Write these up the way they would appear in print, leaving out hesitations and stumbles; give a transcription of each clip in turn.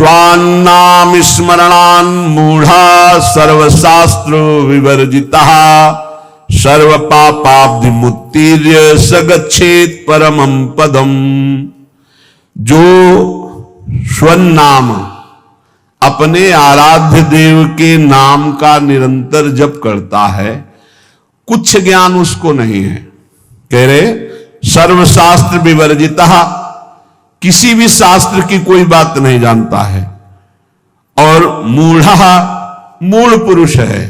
स्वान्नाम स्मरणान मूढ़ा सर्वशास्त्र विवर्जिता सर्व पापाब्धि मुक्तिर्य सगच्छेत परमं पदम। जो स्वनाम अपने आराध्य देव के नाम का निरंतर जप करता है, कुछ ज्ञान उसको नहीं है। कह रहे सर्वशास्त्र विवर्जिता, किसी भी शास्त्र की कोई बात नहीं जानता है, और मूढ़ा मूढ़ पुरुष है,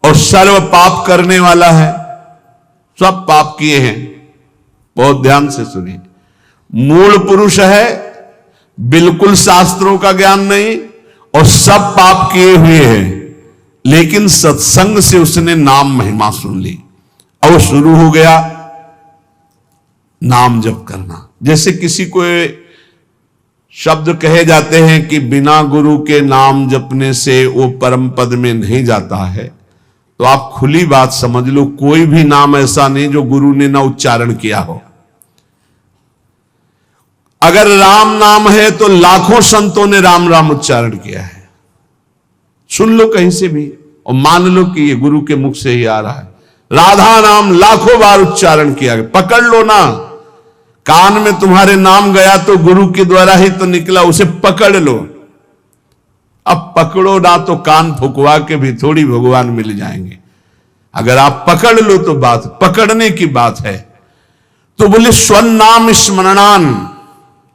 और सर्व पाप करने वाला है, सब पाप किए हैं। बहुत ध्यान से सुनिए, मूढ़ पुरुष है, बिल्कुल शास्त्रों का ज्ञान नहीं, और सब पाप किए हुए हैं, लेकिन सत्संग से उसने नाम महिमा सुन ली और शुरू हो गया नाम जप करना। जैसे किसी को शब्द कहे जाते हैं कि बिना गुरु के नाम जपने से वो परम पद में नहीं जाता है, तो आप खुली बात समझ लो, कोई भी नाम ऐसा नहीं जो गुरु ने ना उच्चारण किया हो। अगर राम नाम है तो लाखों संतों ने राम राम उच्चारण किया है। सुन लो कहीं से भी और मान लो कि ये गुरु के मुख से ही आ रहा है। राधा नाम लाखों बार उच्चारण किया गया, पकड़ लो ना, कान में तुम्हारे नाम गया तो गुरु के द्वारा ही तो निकला, उसे पकड़ लो। अब पकड़ो ना तो कान फुकवा के भी थोड़ी भगवान मिल जाएंगे। अगर आप पकड़ लो तो बात पकड़ने की बात है। तो बोले स्वनाम स्मरणान,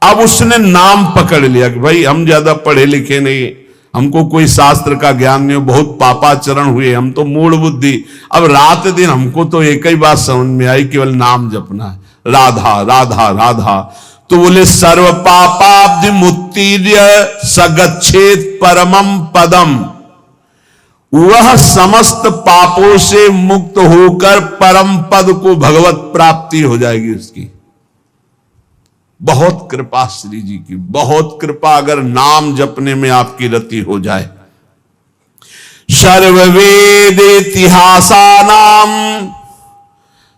अब उसने नाम पकड़ लिया कि भाई हम ज्यादा पढ़े लिखे नहीं, हमको कोई शास्त्र का ज्ञान नहीं, बहुत पापाचरण हुए, हम तो मूढ़ बुद्धि। अब रात दिन हमको तो एक ही बात समझ में आई, केवल नाम जपना है, राधा राधा राधा। तो बोले सर्व पापाब्धि मुक्तिर्य सगच्छेत परमं पदम, वह समस्त पापों से मुक्त होकर परम पद को भगवत प्राप्ति हो जाएगी उसकी। बहुत कृपा श्री जी की, बहुत कृपा अगर नाम जपने में आपकी रति हो जाए। सर्ववेद इतिहासानाम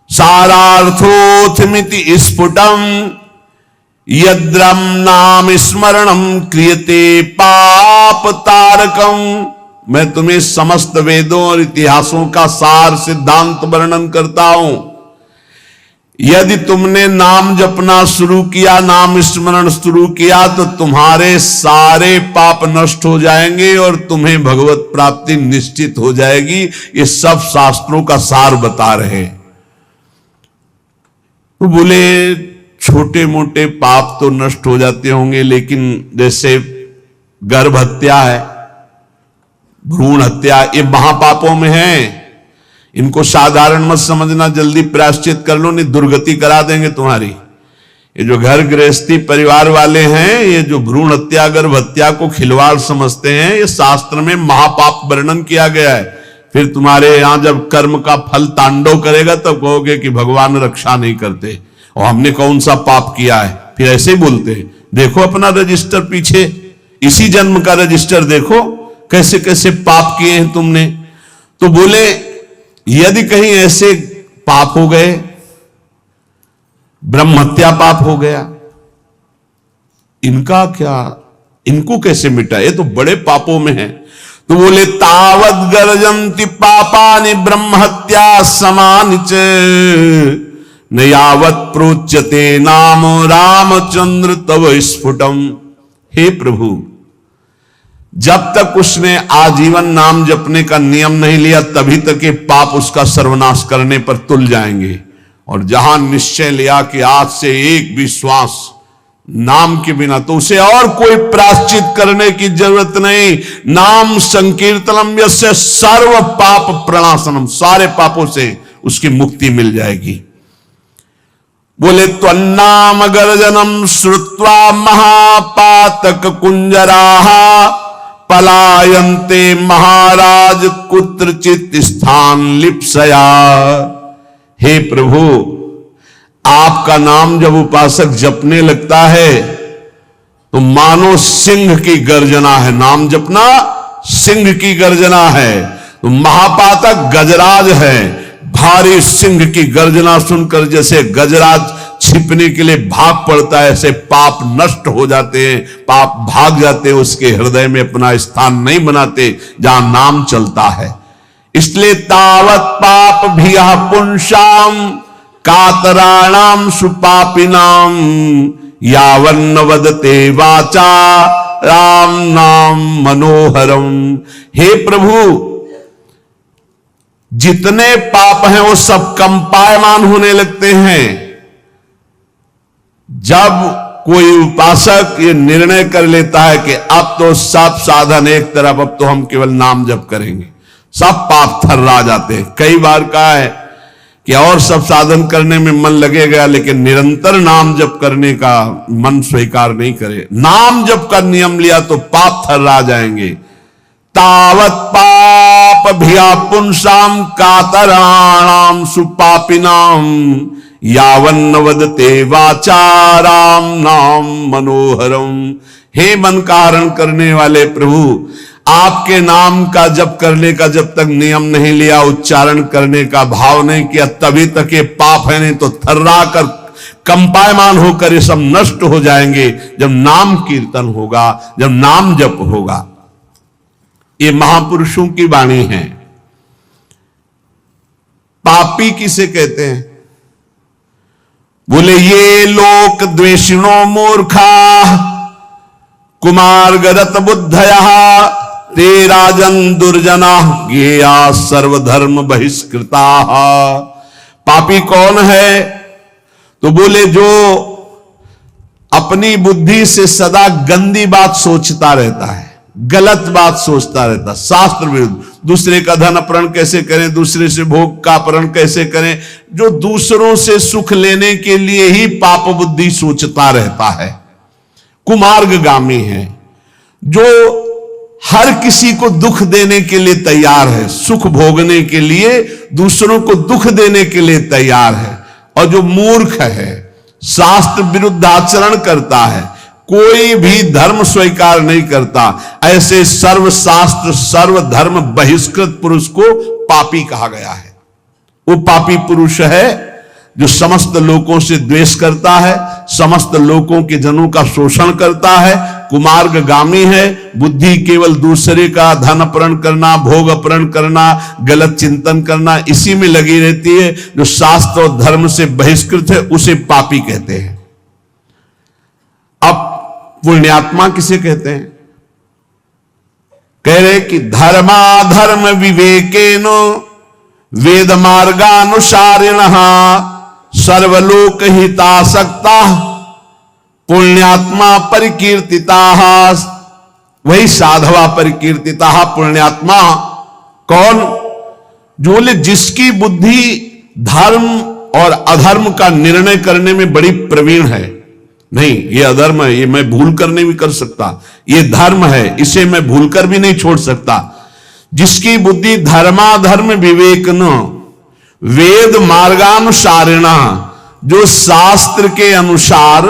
सारार्थोथमिति स्फुटम यद्रम नाम स्मरणम क्रियते पाप तारकम। मैं तुम्हें समस्त वेदों और इतिहासों का सार सिद्धांत वर्णन करता हूं। यदि तुमने नाम जपना शुरू किया, नाम स्मरण शुरू किया, तो तुम्हारे सारे पाप नष्ट हो जाएंगे और तुम्हें भगवत प्राप्ति निश्चित हो जाएगी। ये सब शास्त्रों का सार बता रहे। तो बोले छोटे मोटे पाप तो नष्ट हो जाते होंगे, लेकिन जैसे गर्भ हत्या है, भ्रूण हत्या, ये महापापों में है। इनको साधारण मत समझना, जल्दी प्रायश्चित कर लो, नहीं दुर्गति करा देंगे तुम्हारी। ये जो घर गृहस्थी परिवार वाले हैं, ये जो भ्रूण हत्या गर्भ हत्या को खिलवाड़ समझते हैं, ये शास्त्र में महापाप वर्णन किया गया है। फिर तुम्हारे यहां जब कर्म का फल तांडव करेगा तब कहोगे कि भगवान रक्षा नहीं करते और हमने कौन सा पाप किया है। फिर ऐसे ही बोलते हैं। देखो अपना रजिस्टर पीछे, इसी जन्म का रजिस्टर देखो, कैसे कैसे पाप किए हैं तुमने। तो बोले यदि कहीं ऐसे पाप हो गए, ब्रह्म हत्या पाप हो गया, इनका क्या, इनको कैसे मिटा, ये तो बड़े पापों में है। तो बोले तावत गर्जन्ति पापानि ब्रह्म हत्या समानि च न यावत् प्रोच्यते नाम रामचंद्र तव स्फुटम। हे प्रभु, जब तक उसने आजीवन नाम जपने का नियम नहीं लिया, तभी तक ये पाप उसका सर्वनाश करने पर तुल जाएंगे। और जहां निश्चय लिया कि आज से एक भी श्वास नाम के बिना, तो उसे और कोई प्रायश्चित करने की जरूरत नहीं। नाम संकीर्तनम यस्य सर्व पाप प्रणाशनम, सारे पापों से उसकी मुक्ति मिल जाएगी। बोले त्वन्नाम गर्जनम श्रुत्वा महापातक कुंजराः पलायन्ते महाराज कुत्रचित स्थान लिप्सया। हे प्रभु, आपका नाम जब उपासक जपने लगता है तो मानो सिंह की गर्जना है। नाम जपना सिंह की गर्जना है। तो महापातक गजराज है, भारी सिंह की गर्जना सुनकर जैसे गजराज छिपने के लिए भाग पड़ता है, ऐसे पाप नष्ट हो जाते हैं, पाप भाग जाते हैं, उसके हृदय में अपना स्थान नहीं बनाते जहां नाम चलता है। इसलिए तावत पाप भिया पुंसाम कातराणाम सुपापिनाम यावन्न वदते वाचा राम नाम मनोहरम। हे प्रभु, जितने पाप हैं वो सब कंपायमान होने लगते हैं जब कोई उपासक ये निर्णय कर लेता है कि अब तो सब साधन एक तरफ, अब तो हम केवल नाम जप करेंगे, सब पाप थर्रा जाते हैं। कई बार कहा है कि और सब साधन करने में मन लगेगा, लेकिन निरंतर नाम जप करने का मन स्वीकार नहीं करे। नाम जप का नियम लिया तो पाप थर्रा जाएंगे। तावत पाप भिया पुंसाम कातराणाम सुपापिनाम यावन्न वदते वाचा राम नाम मनोहरम। हे मन का हरण करने वाले प्रभु, आपके नाम का जप करने का जब तक नियम नहीं लिया, उच्चारण करने का भाव नहीं किया, तभी तक ये पाप है, नहीं तो थर्रा कर कंपायमान होकर ये सब नष्ट हो जाएंगे जब नाम कीर्तन होगा, जब नाम जप होगा। ये महापुरुषों की वाणी है। पापी किसे कहते हैं? बोले ये लोक द्वेषिणो मूर्खा कुमार गरत बुद्धया ते राजन दुर्जना ज्ञेया सर्वधर्म बहिष्कृता। पापी कौन है? तो बोले जो अपनी बुद्धि से सदा गंदी बात सोचता रहता है, गलत बात सोचता रहता, शास्त्र विरुद्ध, दूसरे का धन अपहरण कैसे करें, दूसरे से भोग का अपहरण कैसे करें, जो दूसरों से सुख लेने के लिए ही पाप बुद्धि सोचता रहता है, कुमार्गगामी है। जो हर किसी को दुख देने के लिए तैयार है, सुख भोगने के लिए दूसरों को दुख देने के लिए तैयार है। और जो मूर्ख है, शास्त्र विरुद्ध आचरण करता है, कोई भी धर्म स्वीकार नहीं करता, ऐसे सर्वशास्त्र सर्वधर्म बहिष्कृत पुरुष को पापी कहा गया है। वो पापी पुरुष है जो समस्त लोगों से द्वेष करता है, समस्त लोगों के जनों का शोषण करता है, कुमार्गगामी है, बुद्धि केवल दूसरे का धन अपहरण करना, भोग अपहरण करना, गलत चिंतन करना, इसी में लगी रहती है। जो शास्त्र और धर्म से बहिष्कृत है उसे पापी कहते हैं। अब पुण्यात्मा किसे कहते हैं? कह रहे कि धर्माधर्म विवेकेन वेद मार्गानुसारिणः सर्वलोक हितासक्ता पुण्यात्मा परिकीर्तिता। वही साधवा परिकीर्तिता। पुण्यात्मा कौन? जो जिसकी बुद्धि धर्म और अधर्म का निर्णय करने में बड़ी प्रवीण है। नहीं, ये अधर्म है, ये मैं भूल कर नहीं भी कर सकता, ये धर्म है, इसे मैं भूलकर भी नहीं छोड़ सकता। जिसकी बुद्धि धर्माधर्म विवेक न वेद मार्गानुसारिणा, जो शास्त्र के अनुसार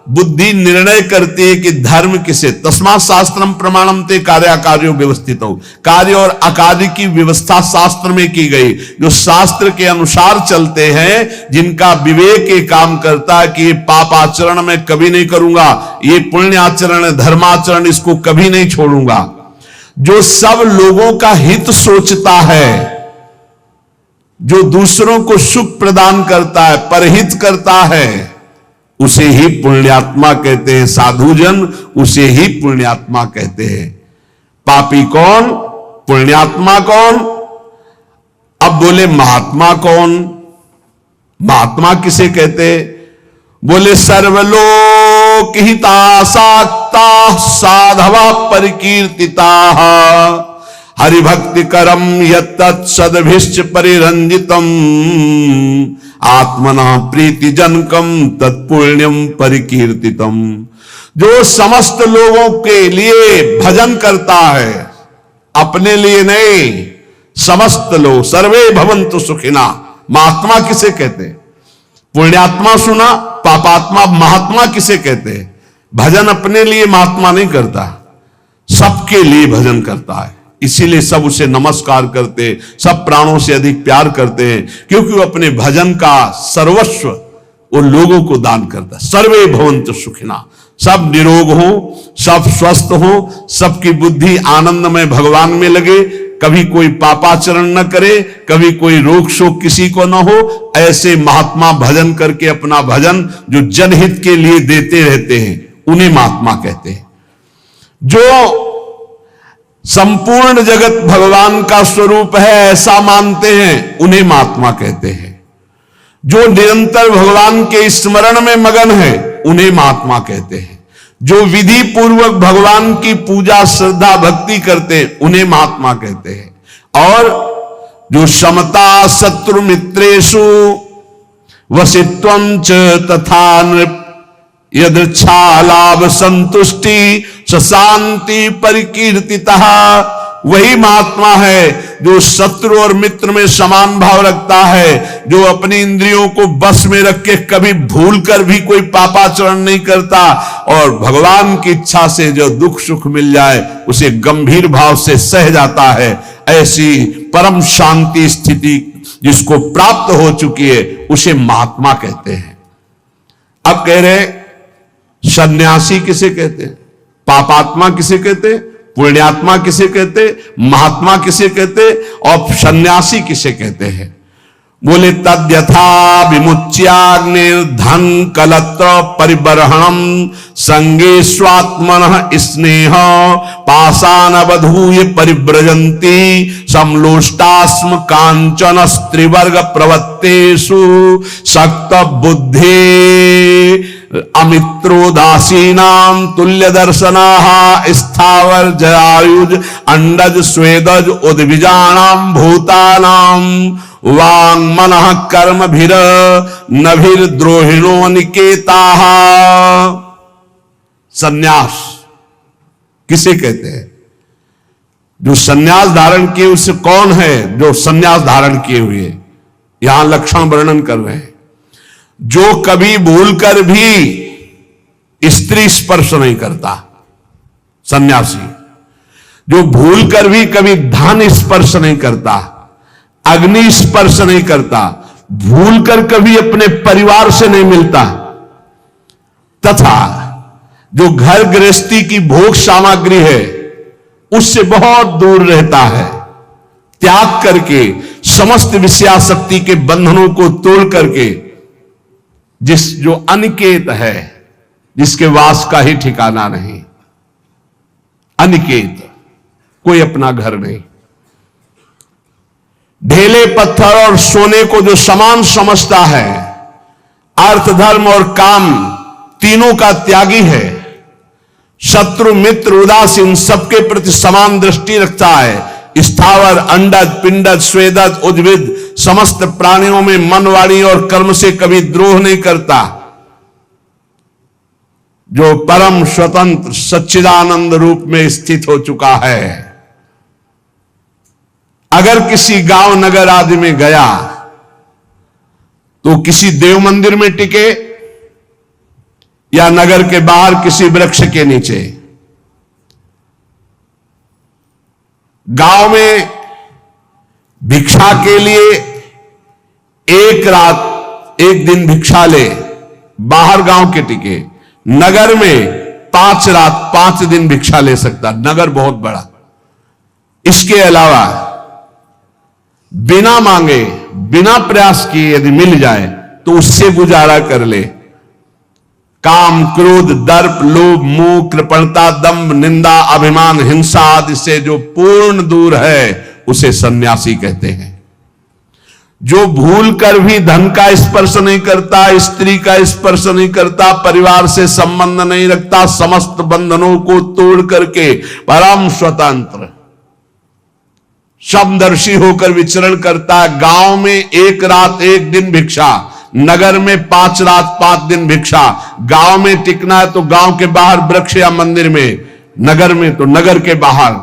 बुद्धि निर्णय करती है कि धर्म किसे, तस्मात् शास्त्रम प्रमाणम ते कार्याकार्यो व्यवस्थित हो। कार्य और अकार्य की व्यवस्था शास्त्र में की गई। जो शास्त्र के अनुसार चलते हैं, जिनका विवेक ये काम करता है कि ये पाप आचरण मैं कभी नहीं करूंगा, ये पुण्य आचरण धर्माचरण इसको कभी नहीं छोड़ूंगा, जो सब लोगों का हित सोचता है, जो दूसरों को सुख प्रदान करता है, परहित करता है, उसे ही पुण्यात्मा कहते हैं। साधुजन उसे ही पुण्यात्मा कहते हैं। पापी कौन? पुण्यात्मा कौन? अब बोले महात्मा कौन? महात्मा किसे कहते? बोले सर्वलोक हितासक्ता साधवा परिकीर्तिता हरिभक्ति करम यत्तत्सदभिश्च परिरंजितम आत्मना प्रीति जनकम तत्पुण्यम परिकीर्तितम। जो समस्त लोगों के लिए भजन करता है, अपने लिए नहीं, समस्त लोग, सर्वे भवन्तु सुखिना। महात्मा किसे कहते? पुण्यात्मा सुना, पापात्मा। महात्मा किसे कहते? भजन अपने लिए महात्मा नहीं करता, सबके लिए भजन करता है। इसीलिए सब उसे नमस्कार करते, सब प्राणों से अधिक प्यार करते हैं, क्योंकि वो अपने भजन का सर्वस्व वो लोगों को दान करता। सर्वे भवन्तु सुखिना, सब निरोग हो, सब स्वस्थ हो, सबकी बुद्धि आनंदमय भगवान में लगे, कभी कोई पापाचरण न करे, कभी कोई रोग शोक किसी को न हो। ऐसे महात्मा भजन करके अपना भजन जो जनहित के लिए देते रहते हैं उन्हें महात्मा कहते हैं। जो संपूर्ण जगत भगवान का स्वरूप है ऐसा मानते हैं उन्हें महात्मा कहते हैं। जो निरंतर भगवान के स्मरण में मगन है उन्हें महात्मा कहते हैं। जो विधि पूर्वक भगवान की पूजा श्रद्धा भक्ति करते हैं उन्हें महात्मा कहते हैं। और जो समता शत्रु मित्रेषु वसित्वं च तथा नृप यदृच्छा लाभ संतुष्टि शांति परिकीर्तितः, वही महात्मा है जो शत्रु और मित्र में समान भाव रखता है, जो अपनी इंद्रियों को बस में रख के कभी भूल कर भी कोई पापाचरण नहीं करता, और भगवान की इच्छा से जो दुख सुख मिल जाए उसे गंभीर भाव से सह जाता है। ऐसी परम शांति स्थिति जिसको प्राप्त हो चुकी है उसे महात्मा कहते हैं। अब कह रहे सन्यासी किसे कहते हैं, पापात्मा किसे कहते, पुण्यात्मा किसे कहते, महात्मा किसे कहते और सन्यासी किसे कहते हैं। बोले तद्यथा विमुच्याग्निर्धन कलत्र परिबर्हणम संगे स्वात्मनः स्नेह पाषाण बधूय परिव्रजन्ति समलोष्टास्म कांचन स्त्रीवर्ग प्रवत्तेषु शक्त बुद्धि अमित्रोदासीनां तुल्य दर्शनाः स्थावर जयायुज अंडज स्वेदज उद्भिजानां भूतानां वांग मनः कर्म भीर नभिर द्रोहिणो निकेताः। सन्यास किसे कहते हैं? जो सन्यास धारण किए उसे कौन है जो सन्यास धारण किए हुए, यहां लक्षण वर्णन कर रहे हैं। जो कभी भूलकर भी स्त्री स्पर्श नहीं करता, सन्यासी। जो भूलकर भी कभी धन स्पर्श नहीं करता, अग्नि स्पर्श नहीं करता, भूलकर कभी अपने परिवार से नहीं मिलता, तथा जो घर गृहस्थी की भोग सामग्री है उससे बहुत दूर रहता है, त्याग करके समस्त विषयासक्ति के बंधनों को तोड़ करके, जिस जो अनिकेत है, जिसके वास का ही ठिकाना नहीं, अनिकेत, कोई अपना घर नहीं, ढेले पत्थर और सोने को जो समान समझता है, अर्थ धर्म और काम तीनों का त्यागी है, शत्रु मित्र उदासीन सबके प्रति समान दृष्टि रखता है, स्थावर अंडज पिंडज स्वेदज उद्भिद समस्त प्राणियों में मन वाणी और कर्म से कभी द्रोह नहीं करता, जो परम स्वतंत्र सच्चिदानंद रूप में स्थित हो चुका है। अगर किसी गांव नगर आदि में गया तो किसी देव मंदिर में टिके या नगर के बाहर किसी वृक्ष के नीचे, गांव में भिक्षा के लिए एक रात एक दिन भिक्षा ले, बाहर गांव के टिके, नगर में 5 रात 5 दिन भिक्षा ले सकता, नगर बहुत बड़ा। इसके अलावा बिना मांगे बिना प्रयास किए यदि मिल जाए तो उससे गुजारा कर ले। काम क्रोध दर्प लोभ मोह कृपणता दंभ निंदा अभिमान हिंसा आदि से जो पूर्ण दूर है उसे सन्यासी कहते हैं। जो भूल कर भी धन का स्पर्श नहीं करता, स्त्री का स्पर्श नहीं करता, परिवार से संबंध नहीं रखता, समस्त बंधनों को तोड़ करके परम स्वतंत्र समदर्शी होकर विचरण करता। गांव में 1 रात 1 दिन भिक्षा, नगर में 5 रात 5 दिन भिक्षा। गांव में टिकना है तो गांव के बाहर वृक्ष या मंदिर में, नगर में तो नगर के बाहर।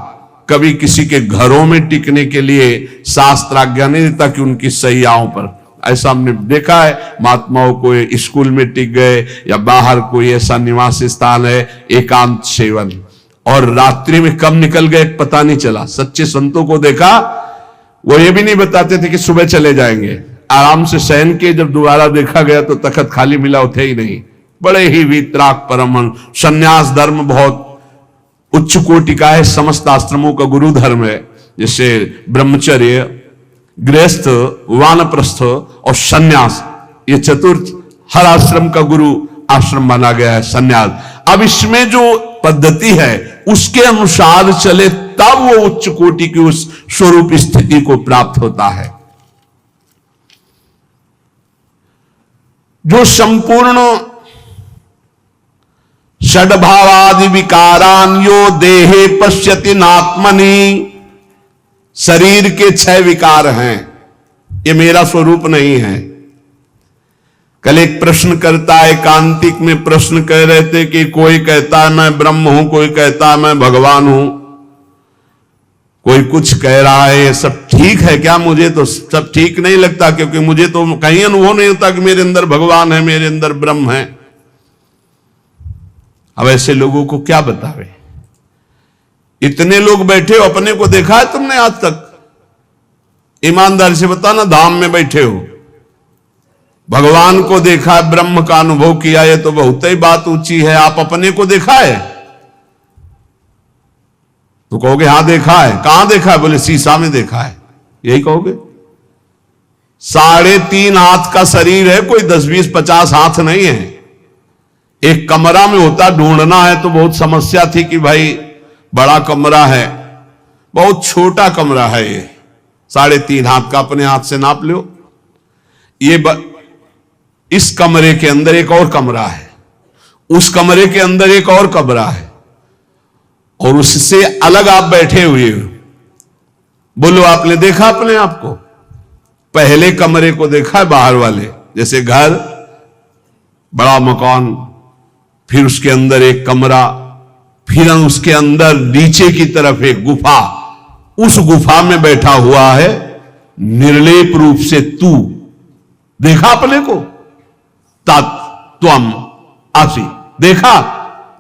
कभी किसी के घरों में टिकने के लिए शास्त्र आज्ञा नहीं देता कि उनकी सैयाओं पर। ऐसा हमने देखा है, महात्माओं को स्कूल में टिक गए या बाहर कोई ऐसा निवास स्थान है, एकांत सेवन, और रात्रि में कब निकल गए पता नहीं चला। सच्चे संतों को देखा, वो ये भी नहीं बताते थे कि सुबह चले जाएंगे, आराम से शयन के जब दोबारा देखा गया तो तखत खाली मिला, उठे ही नहीं। बड़े ही वीतराग परमहंस। संन्यास धर्म बहुत उच्च कोटि का है, समस्त आश्रमों का गुरु धर्म है। जैसे ब्रह्मचर्य, गृहस्थ, वानप्रस्थ और संन्यास, ये चतुर्थ हर आश्रम का गुरु आश्रम माना गया है संन्यास। अब इसमें जो पद्धति है उसके अनुसार चले तब वो उच्च कोटि की उस स्वरूप स्थिति को प्राप्त होता है। जो संपूर्ण षड्भावादि विकारान यो देहे पश्यति नात्मनि, शरीर के 6 विकार हैं, ये मेरा स्वरूप नहीं है। कल एक प्रश्न करता है, एकांतिक में प्रश्न कह रहे थे कि कोई कहता है मैं ब्रह्म हूं, कोई कहता है मैं भगवान हूं, कोई कुछ कह रहा है, ये सब ठीक है क्या? मुझे तो सब ठीक नहीं लगता, क्योंकि मुझे तो कहीं अनुभव नहीं होता कि मेरे अंदर भगवान है, मेरे अंदर ब्रह्म है। अब ऐसे लोगों को क्या बतावे? इतने लोग बैठे हो, अपने को देखा है तुमने आज तक? ईमानदारी से बताना, धाम में बैठे हो, भगवान को देखा है, ब्रह्म का अनुभव किया है, तो बहुत ही बात ऊंची है। आप अपने को देखा है? तो कहोगे हां देखा है। कहां देखा है? बोले शीशा में देखा है। यही कहोगे? 3.5 हाथ का शरीर है, कोई 10, 20, 50 हाथ नहीं है। एक कमरा में होता, ढूंढना है तो बहुत समस्या थी कि भाई बड़ा कमरा है, बहुत छोटा कमरा है ये, 3.5 हाथ का। अपने हाथ से नाप लो। इस कमरे के अंदर एक और कमरा है, उस कमरे के अंदर एक और कमरा है, और उससे अलग आप बैठे हुए हो। बोलो आपने देखा अपने आप को? पहले कमरे को देखा है, बाहर वाले, जैसे घर, बड़ा मकान, फिर उसके अंदर एक कमरा, फिर उसके अंदर नीचे की तरफ एक गुफा, उस गुफा में बैठा हुआ है निर्लेप रूप से तू। देखा अपने को? तत्वम आसी देखा?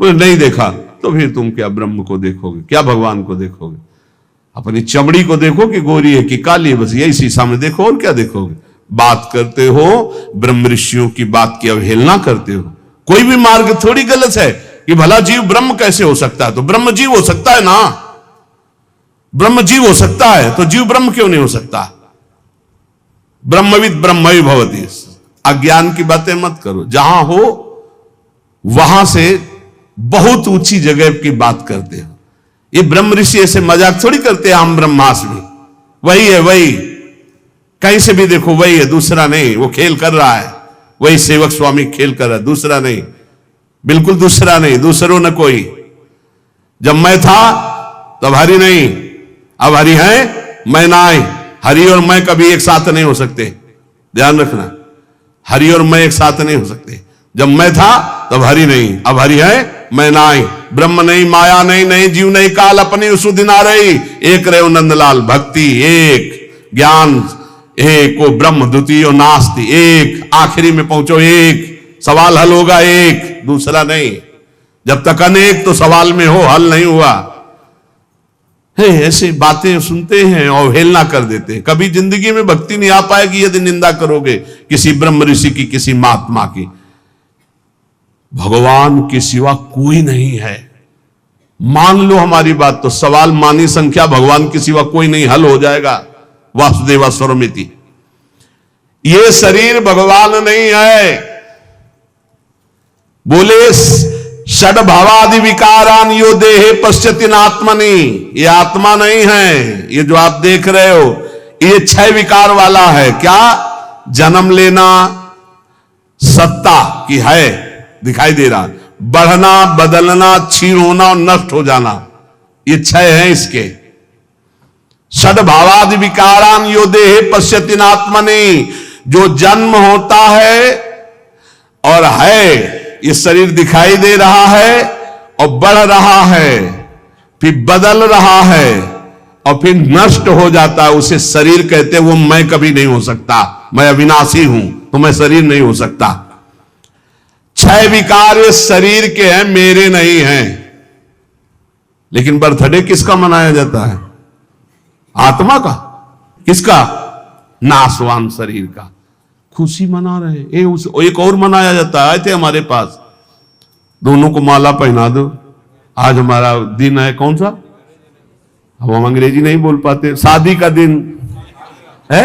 नहीं देखा तो फिर तुम क्या ब्रह्म को देखोगे, क्या भगवान को देखोगे? अपनी चमड़ी को देखो कि गोरी है कि काली है, बस यही शीशा में देखो, और क्या देखोगे? बात करते हो ब्रह्म ऋषियों की बात की अवहेलना करते हो। कोई भी मार्ग थोड़ी गलत है कि भला जीव ब्रह्म कैसे हो सकता है? तो ब्रह्म जीव हो सकता है ना, ब्रह्म जीव हो सकता है, तो जीव ब्रह्म क्यों नहीं हो सकता? ब्रह्मविद ब्रह्मवि भवति। अज्ञान की बातें मत करो, जहां हो वहां से बहुत ऊंची जगह की बात करते हो। ये ब्रह्म ऋषि ऐसे मजाक थोड़ी करते हैं, हम ब्रह्मास्मि, वही है, वही कहीं से भी देखो वही है, दूसरा नहीं। वो खेल कर रहा है, वही सेवक स्वामी खेल कर रहा है, दूसरा नहीं, बिल्कुल दूसरा नहीं, दूसरों न कोई। जब मैं था तब हरि नहीं, अब हरि है, मैं ना आई। हरि और मैं कभी एक साथ नहीं हो सकते, ध्यान रखना। हरि और मैं एक साथ नहीं हो सकते। जब मैं था तब हरि नहीं, अब हरि है, मैं ना आई। ब्रह्म नहीं, माया नहीं, नहीं जीव नहीं काल, अपनी उसुदिन आ रही। एक रहे नंदलाल, भक्ति एक, ज्ञान एक, वो ब्रह्म द्वितीय नास्ति एक, आखिरी में पहुंचो एक, सवाल हल होगा एक, दूसरा नहीं। जब तक अनेक तो सवाल में हो, हल नहीं हुआ है। ऐसी बातें सुनते हैं और अवहेलना कर देते हैं। कभी जिंदगी में भक्ति नहीं आ पाएगी यदि निंदा करोगे किसी ब्रह्म ऋषि की, किसी महात्मा की। भगवान के सिवा कोई नहीं है, मान लो हमारी बात, तो सवाल मानी संख्या भगवान के सिवा कोई नहीं, हल हो जाएगा। वासुदेवा स्वरमिति। ये शरीर भगवान नहीं है। बोले षड्भावादि विकारान यो देहे पश्यति नात्मनि, ये आत्मा नहीं है। ये जो आप देख रहे हो ये 6 विकार वाला है। क्या? जन्म लेना, सत्ता की है, दिखाई दे रहा, बढ़ना, बदलना, क्षीण होना और नष्ट हो जाना, ये 6 हैं इसके। षड्भावादि विकारान यो देहे पश्यति नात्मनि, जो जन्म होता है और है, ये शरीर दिखाई दे रहा है और बढ़ रहा है, फिर बदल रहा है और फिर नष्ट हो जाता है, उसे शरीर कहते हैं। वो मैं कभी नहीं हो सकता, मैं अविनाशी हूं, तो मैं शरीर नहीं हो सकता। 6 विकार इस शरीर के हैं, मेरे नहीं हैं। लेकिन बर्थडे किसका मनाया जाता है? आत्मा का। किसका? नाशवान शरीर का। खुशी मना रहे। एक और मनाया जाता है, आए थे हमारे पास, दोनों को माला पहना दो, आज हमारा दिन है कौन सा, अब हम अंग्रेजी नहीं बोल पाते, शादी का दिन है,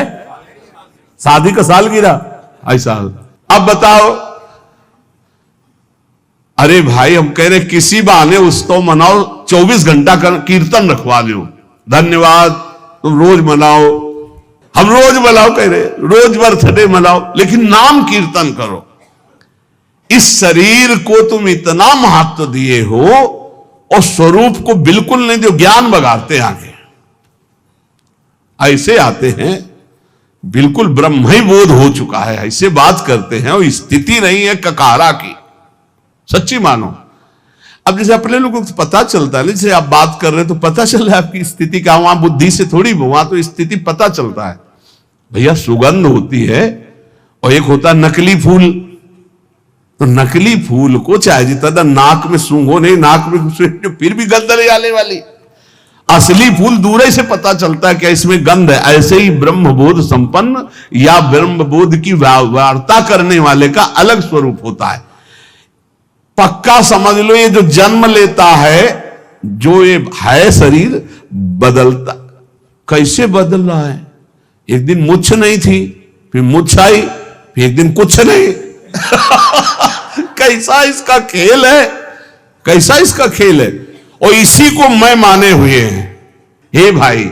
शादी का सालगिरह ऐसा। अब बताओ, अरे भाई हम कह रहे किसी बहाने उसको मनाओ, 24 घंटा कीर्तन रखवा लो, धन्यवाद, तुम रोज मनाओ, हम रोज मनाओ कह रहे, रोज बर्थडे मनाओ, लेकिन नाम कीर्तन करो। इस शरीर को तुम इतना महत्व दिए हो और स्वरूप को बिल्कुल नहीं जो ज्ञान बगाड़ते आगे ऐसे आते हैं, बिल्कुल ब्रह्म ही बोध हो चुका है, ऐसे बात करते हैं और स्थिति नहीं है ककारा की, सच्ची मानो। अब जैसे अपने लोगों को पता चलता है, जैसे आप बात कर रहे हैं तो पता चल रहा है आपकी स्थिति क्या, वहां बुद्धि से थोड़ी, वहां तो स्थिति पता चलता है। भैया सुगंध होती है और एक होता है नकली फूल, तो नकली फूल को चाहे जितना नाक में सूंघो नहीं, नाक में घुसे जो फिर भी गंध नहीं आने वाली, असली फूल दूर ही से पता चलता है कि इसमें गंध है। ऐसे ही ब्रह्मबोध संपन्न या ब्रह्मबोध की वार्ता करने वाले का अलग स्वरूप होता है। पक्का समझ लो, ये जो जन्म लेता है, जो ये है शरीर, बदलता, कैसे बदल रहा है? एक दिन मुछ नहीं थी, फिर मुछ आई, फिर एक दिन कुछ नहीं। कैसा इसका खेल है, कैसा इसका खेल है, और इसी को मैं माने हुए हैं। हे भाई,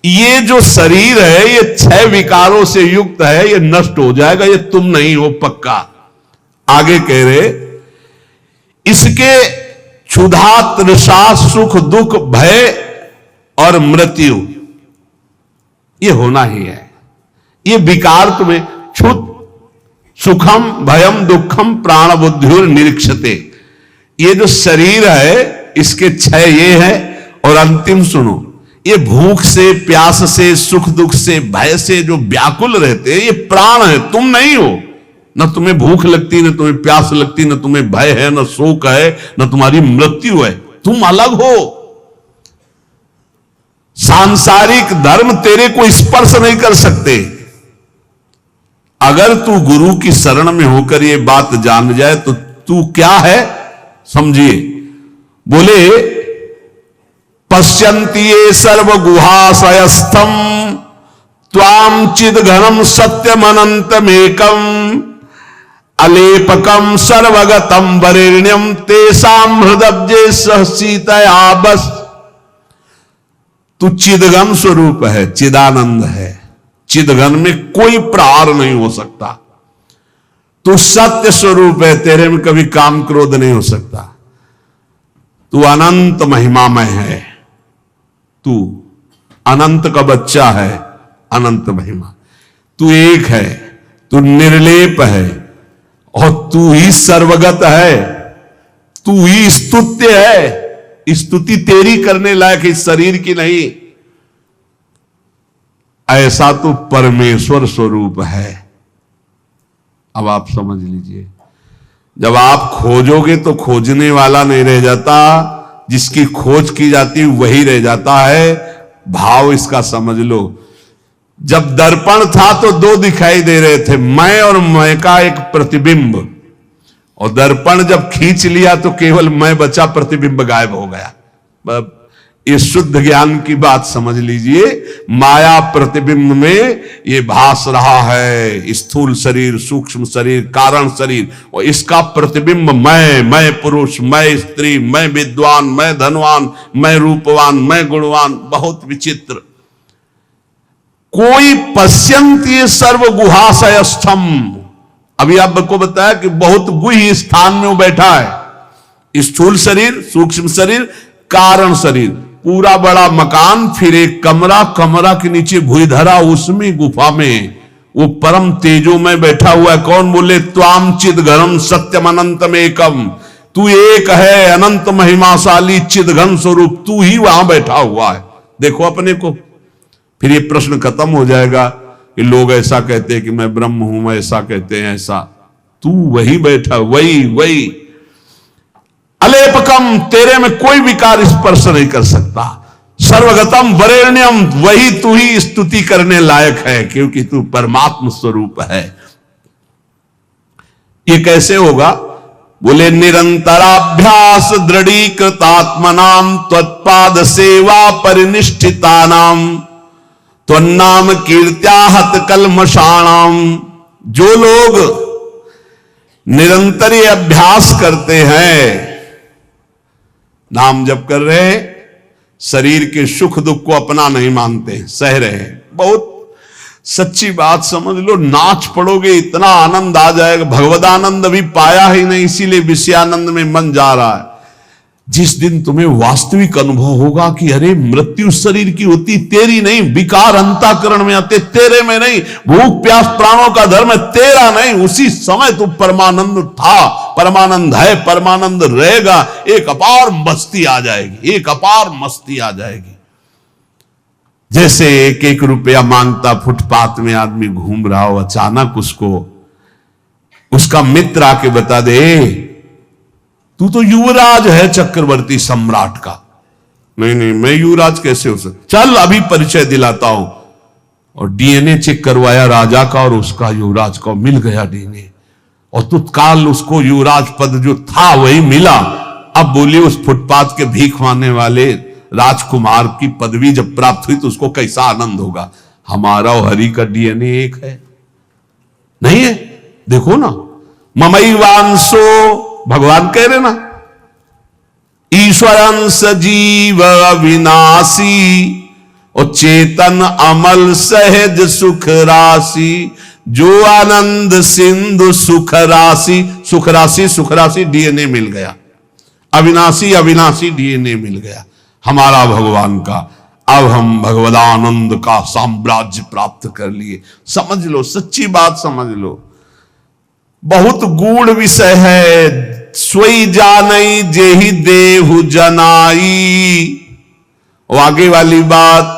ये जो शरीर है ये 6 विकारों से युक्त है, ये नष्ट हो जाएगा, ये तुम नहीं हो पक्का। आगे कह रहे, इसके क्षुधा, तृषा, सुख, दुख, भय और मृत्यु ये होना ही है। ये विकार तुम्हें क्षुत, सुखम, भयम, दुखम, प्राण बुद्धिर निरीक्षते, ये जो शरीर है इसके 6 ये है। और अंतिम सुनो, ये भूख से, प्यास से, सुख दुख से, भय से जो व्याकुल रहते हैं, ये प्राण है, तुम नहीं हो। न तुम्हें भूख लगती, न तुम्हें प्यास लगती, न तुम्हें भय है, न शोक है, न तुम्हारी मृत्यु है, तुम अलग हो। सांसारिक धर्म तेरे को स्पर्श नहीं कर सकते। अगर तू गुरु की शरण में होकर ये बात जान जाए तो तू क्या है समझिए। बोले, पश्यन्ति ये सर्व गुहाशयस्थम त्वाम चिद घनम सत्यम अनंतमेकम अलेपकम सर्वगतम वरेण्यम तेसाम हृदब्जे सहसीतया बस। तू चिदघन स्वरूप है, चिदानंद है, चिदघन में कोई प्रहार नहीं हो सकता। तू सत्य स्वरूप है, तेरे में कभी काम क्रोध नहीं हो सकता। तू अनंत महिमामय है, तू अनंत का बच्चा है, अनंत महिमा। तू एक है, तू निर्लेप है और तू ही सर्वगत है, तू ही स्तुत्य है। स्तुति तेरी करने लायक इस शरीर की नहीं। ऐसा तो परमेश्वर स्वरूप है। अब आप समझ लीजिए, जब आप खोजोगे तो खोजने वाला नहीं रह जाता, जिसकी खोज की जाती वही रह जाता है। भाव इसका समझ लो। जब दर्पण था तो 2 दिखाई दे रहे थे, मैं और मैं का एक प्रतिबिंब, और दर्पण जब खींच लिया तो केवल मैं बचा, प्रतिबिंब गायब हो गया। ये शुद्ध ज्ञान की बात समझ लीजिए। माया प्रतिबिंब में ये भास रहा है, स्थूल शरीर, सूक्ष्म शरीर, कारण शरीर, और इसका प्रतिबिंब मैं पुरुष, मैं स्त्री, मैं विद्वान, मैं धनवान, मैं रूपवान, मैं गुणवान, बहुत विचित्र। कोई पश्यन्ति सर्व गुहाशयस्थम। अभी आपको बताया कि बहुत गुह्य स्थान में वो बैठा है। स्थूल शरीर, सूक्ष्म शरीर, कारण शरीर, पूरा बड़ा मकान, फिर एक कमरा, कमरा के नीचे भूधरा, उसमें गुफा में वो परम तेजो में बैठा हुआ है। कौन? बोले, त्वाम चिद घनम सत्यम अनंतम एकम। तू एक है, अनंत महिमाशाली चिद घन स्वरूप, तू ही वहां बैठा हुआ है। देखो अपने को। फिर ये प्रश्न खत्म हो जाएगा कि लोग ऐसा कहते हैं कि मैं ब्रह्म हूं, मैं ऐसा कहते हैं, ऐसा। तू वही बैठा, वही अलेपकम, तेरे में कोई विकार स्पर्श नहीं कर सकता। सर्वगतम वरेण्यम, वही तू ही स्तुति करने लायक है, क्योंकि तू परमात्म स्वरूप है। ये कैसे होगा? बोले निरंतराभ्यास दृढ़ीकृतात्मनाम त्वत्पाद सेवा परिनिष्ठितानाम त्वन्नाम कीर्त्याहत कल्मषाणाम। जो लोग निरंतर ये अभ्यास करते हैं, नाम जप कर रहे, शरीर के सुख दुख को अपना नहीं मानते, सह रहे, बहुत सच्ची बात समझ लो, नाच पड़ोगे इतना आनंद आ जाएगा। भगवदानंद अभी पाया ही नहीं, इसीलिए विषयानंद में मन जा रहा है। जिस दिन तुम्हें वास्तविक अनुभव होगा कि अरे मृत्यु शरीर की होती, तेरी नहीं, विकार अंतःकरण में आते, तेरे में नहीं, भूख प्यास प्राणों का धर्म तेरा नहीं, उसी समय तू परमानंद था, परमानंद है, परमानंद रहेगा। एक अपार मस्ती आ जाएगी, एक अपार मस्ती आ जाएगी। जैसे एक एक रुपया मांगता फुटपाथ में आदमी घूम रहा हो, अचानक उसको उसका मित्र आके बता दे, तू तो युवराज है चक्रवर्ती सम्राट का। नहीं नहीं, मैं युवराज कैसे हो सकता, चल अभी परिचय दिलाता हूं। और डीएनए चेक करवाया राजा का और उसका, युवराज का, मिल गया डीएनए, और तत्काल उसको युवराज पद जो था वही मिला। अब बोलिए उस फुटपाथ के भीख मांगने वाले राजकुमार की पदवी जब प्राप्त हुई तो उसको कैसा आनंद होगा। हमारा और हरि का डीएनए एक है, नहीं है? देखो ना, ममई वांसो, भगवान कह रहे ना, ईश्वरं सजीव अविनाशी और चेतन अमल सहज सुख राशि, जो आनंद सिंधु सुख राशि। सुख राशि, सुख राशि डीएनए मिल गया, अविनाशी अविनाशी डीएनए मिल गया हमारा भगवान का। अब हम भगवदानंद का साम्राज्य प्राप्त कर लिए। समझ लो, सच्ची बात समझ लो, बहुत गूढ़ विषय है। सोई जानई जेहि देहु जनाई, और आगे वाली बात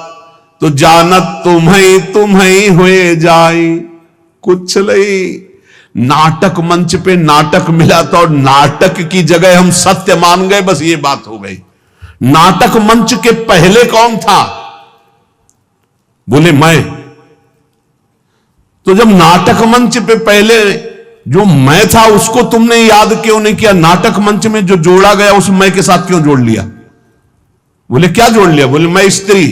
तो जानत तुम्हें हुए जाई। कुछ नहीं, नाटक मंच पे नाटक मिला था और नाटक की जगह हम सत्य मान गए, बस ये बात हो गई। नाटक मंच के पहले कौन था? बोले मैं। तो जब नाटक मंच पे पहले जो मैं था उसको तुमने याद क्यों नहीं किया? नाटक मंच में जो जोड़ा गया उस मैं के साथ क्यों जोड़ लिया? बोले क्या जोड़ लिया? बोले मैं स्त्री,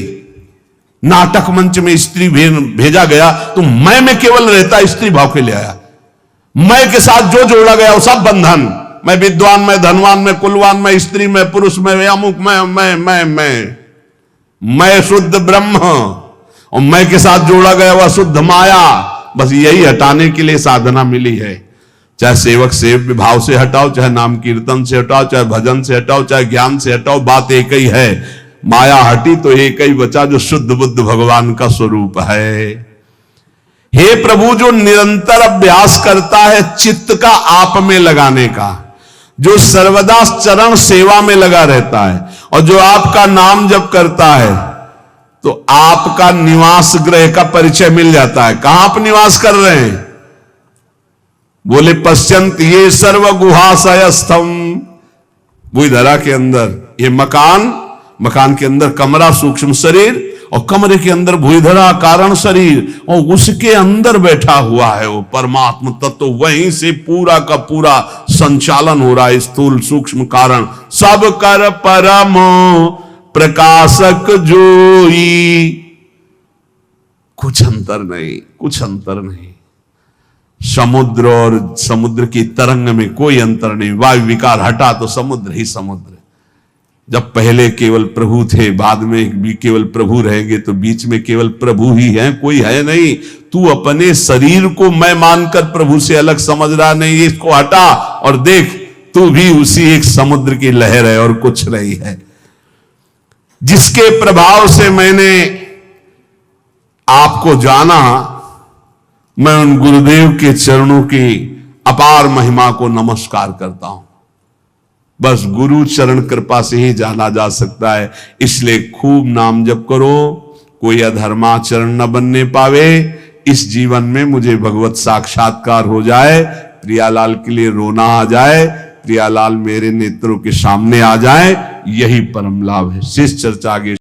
नाटक मंच में स्त्री भेजा गया तो मैं में केवल रहता स्त्री भाव के ले आया। मैं के साथ जो जोड़ा गया वो सब बंधन, मैं विद्वान, मैं धनवान, मैं कुलवान, मैं स्त्री, मैं पुरुष, मैं अमुक, मैं शुद्ध ब्रह्म, और मैं के साथ जोड़ा गया वह शुद्ध माया। बस यही हटाने के लिए साधना मिली है। चाहे सेवक सेव्य भाव से हटाओ, चाहे नाम कीर्तन से हटाओ, चाहे भजन से हटाओ, चाहे ज्ञान से हटाओ, बात एक ही है। माया हटी तो एक ही बचा जो शुद्ध बुद्ध भगवान का स्वरूप है। हे प्रभु, जो निरंतर अभ्यास करता है चित्त का आप में लगाने का, जो सर्वदा चरण सेवा में लगा रहता है, और जो आपका नाम जप करता है, तो आपका निवास गृह का परिचय मिल जाता है। कहां आप निवास कर रहे हैं? बोले पश्यंत ये सर्व गुहाशयस्थम, भूधरा के अंदर ये मकान के अंदर कमरा सूक्ष्म शरीर, और कमरे के अंदर भूधरा कारण शरीर, और उसके अंदर बैठा हुआ है वो परमात्म तत्व। वहीं से पूरा का पूरा संचालन हो रहा है। स्थूल सूक्ष्म कारण सब कर परम प्रकाशक जोई। कुछ अंतर नहीं, कुछ अंतर नहीं। समुद्र और समुद्र की तरंग में कोई अंतर नहीं। वायु विकार हटा तो समुद्र ही समुद्र। जब पहले केवल प्रभु थे, बाद में भी केवल प्रभु रहेंगे, तो बीच में केवल प्रभु ही है, कोई है नहीं। तू अपने शरीर को मैं मानकर प्रभु से अलग समझ रहा नहीं, इसको हटा और देख, तू भी उसी एक समुद्र की लहर है और कुछ नहीं है। जिसके प्रभाव से मैंने आपको जाना, मैं उन गुरुदेव के चरणों की अपार महिमा को नमस्कार करता हूं। बस गुरु चरण कृपा से ही जाना जा सकता है। इसलिए खूब नाम जप करो, कोई अधर्माचरण न बनने पावे। इस जीवन में मुझे भगवत साक्षात्कार हो जाए, प्रियालाल के लिए रोना आ जाए, प्रियालाल मेरे नेत्रों के सामने आ जाए, यही परम लाभ है। शेष चर्चा आगे